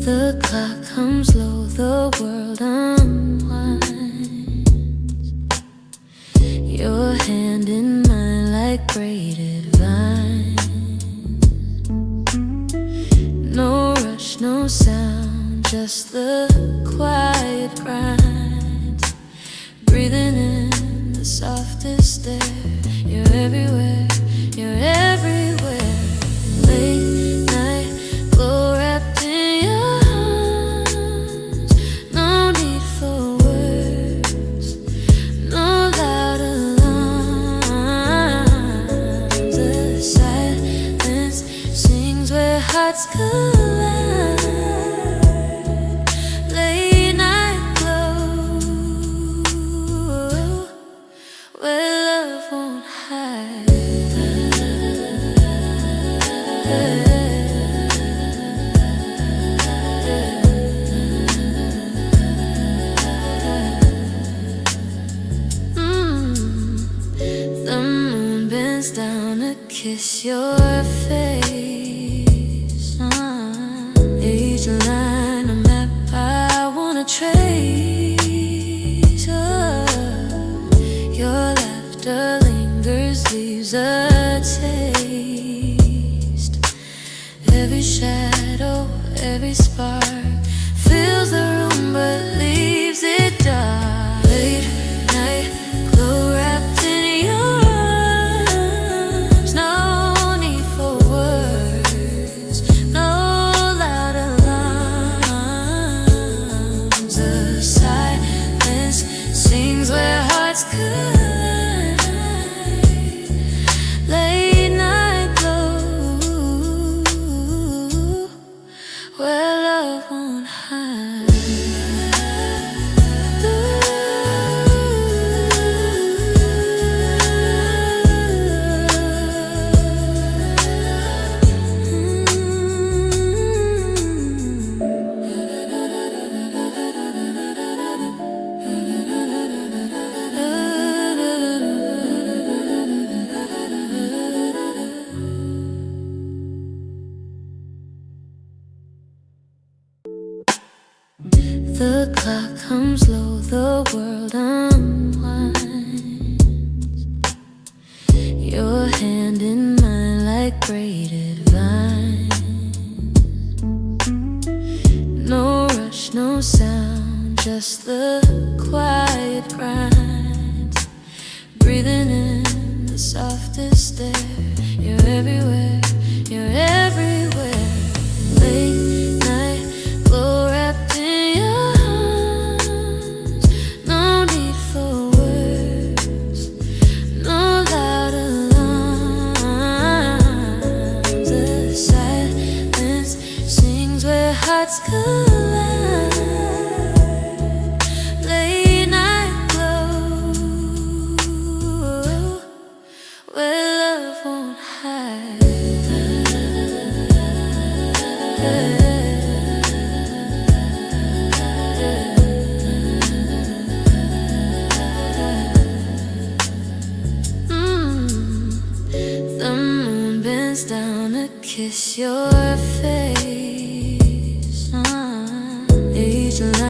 The clock comes low, the world unwinds. Your hand in mine like braided vines. No rush, no sound, just the quiet grind. Breathing in the softest air. You're everywhere, you're everywhere. Late night glow wrapped in your arms. No need for words, no loud alarms. The silence sings where hearts collide. Late night glow, where love won't hide. The moon bends down to kiss your face. Each line a map I wanna trace. Your laughter lingers, leaves a taste. Every shadow, every spark fills the room but leaves it dark. Late night glow wrapped in your arms. No need for words, no loud alarms. The silence sings where hearts collide. Late night glow, where love won't hide. The clock comes low, the world unwinds. Your hand in mine like braided vines. No rush, no sound, just the quiet grind. Breathing in the softest air. You're everywhere, you're everywhere. Late night glow wrapped in your arms. No need for words, no loud alarms. The silence sings where hearts collide. Late night glow, where love won't hide. The moon bends down to kiss your face.